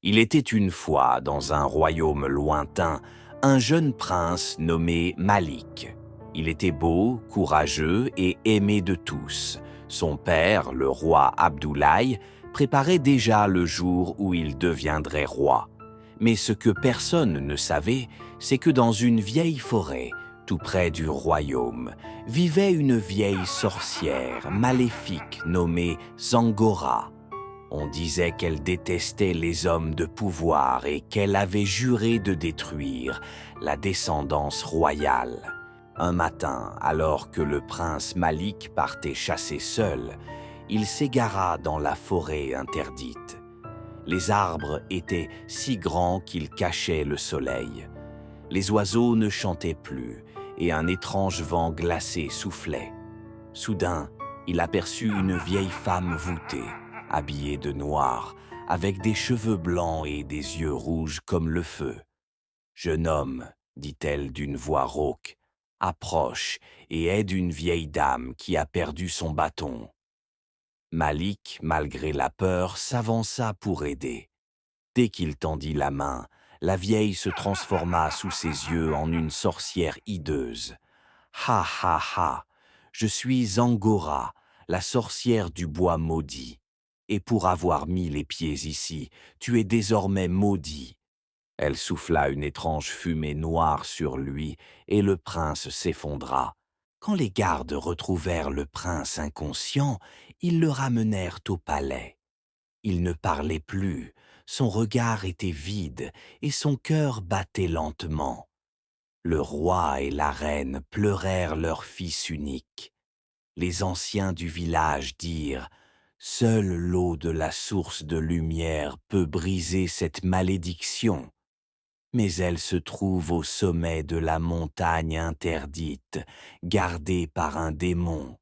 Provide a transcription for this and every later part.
Il était une fois, dans un royaume lointain, un jeune prince nommé Malik. Il était beau, courageux et aimé de tous. Son père, le roi Abdoulaye, préparait déjà le jour où il deviendrait roi. Mais ce que personne ne savait, c'est que dans une vieille forêt, tout près du royaume, vivait une vieille sorcière maléfique nommée Zangora. On disait qu'elle détestait les hommes de pouvoir et qu'elle avait juré de détruire la descendance royale. Un matin, alors que le prince Malik partait chasser seul, il s'égara dans la forêt interdite. Les arbres étaient si grands qu'ils cachaient le soleil. Les oiseaux ne chantaient plus et un étrange vent glacé soufflait. Soudain, il aperçut une vieille femme voûtée, habillée de noir, avec des cheveux blancs et des yeux rouges comme le feu. « Jeune homme, dit-elle d'une voix rauque, approche et aide une vieille dame qui a perdu son bâton. » Malik, malgré la peur, s'avança pour aider. Dès qu'il tendit la main, la vieille se transforma sous ses yeux en une sorcière hideuse. « Ha ha ha, je suis Angora, la sorcière du bois maudit. Et pour avoir mis les pieds ici, tu es désormais maudit. » Elle souffla une étrange fumée noire sur lui et le prince s'effondra. Quand les gardes retrouvèrent le prince inconscient, ils le ramenèrent au palais. Il ne parlait plus, son regard était vide et son cœur battait lentement. Le roi et la reine pleurèrent leur fils unique. Les anciens du village dirent « Seule l'eau de la source de lumière peut briser cette malédiction. » Mais elle se trouve au sommet de la montagne interdite, gardée par un démon.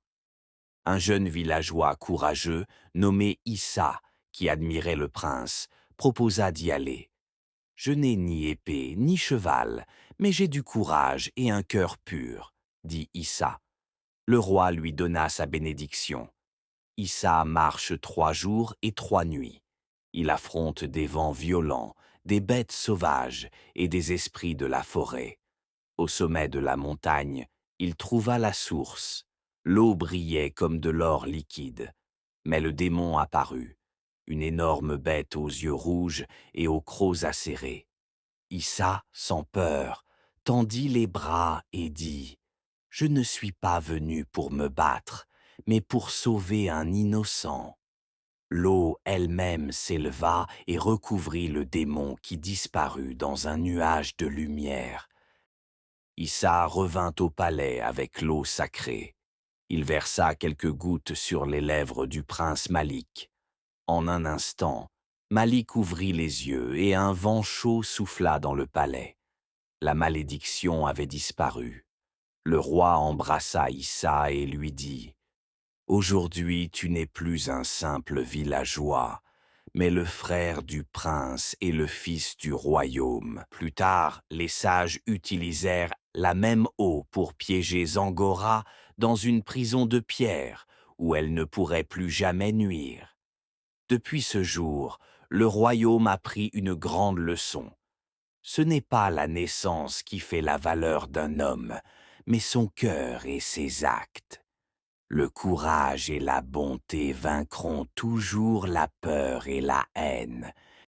Un jeune villageois courageux, nommé Issa, qui admirait le prince, proposa d'y aller. « Je n'ai ni épée, ni cheval, mais j'ai du courage et un cœur pur, » dit Issa. Le roi lui donna sa bénédiction. Issa marche 3 jours et 3 nuits. Il affronte des vents violents, des bêtes sauvages et des esprits de la forêt. Au sommet de la montagne, il trouva la source. L'eau brillait comme de l'or liquide. Mais le démon apparut, une énorme bête aux yeux rouges et aux crocs acérés. Issa, sans peur, tendit les bras et dit « Je ne suis pas venu pour me battre, mais pour sauver un innocent. » L'eau elle-même s'éleva et recouvrit le démon qui disparut dans un nuage de lumière. Issa revint au palais avec l'eau sacrée. Il versa quelques gouttes sur les lèvres du prince Malik. En un instant, Malik ouvrit les yeux et un vent chaud souffla dans le palais. La malédiction avait disparu. Le roi embrassa Issa et lui dit « Aujourd'hui, tu n'es plus un simple villageois, mais le frère du prince et le fils du royaume. » Plus tard, les sages utilisèrent la même eau pour piéger Zangora dans une prison de pierre où elle ne pourrait plus jamais nuire. Depuis ce jour, le royaume a pris une grande leçon. Ce n'est pas la naissance qui fait la valeur d'un homme, mais son cœur et ses actes. Le courage et la bonté vaincront toujours la peur et la haine,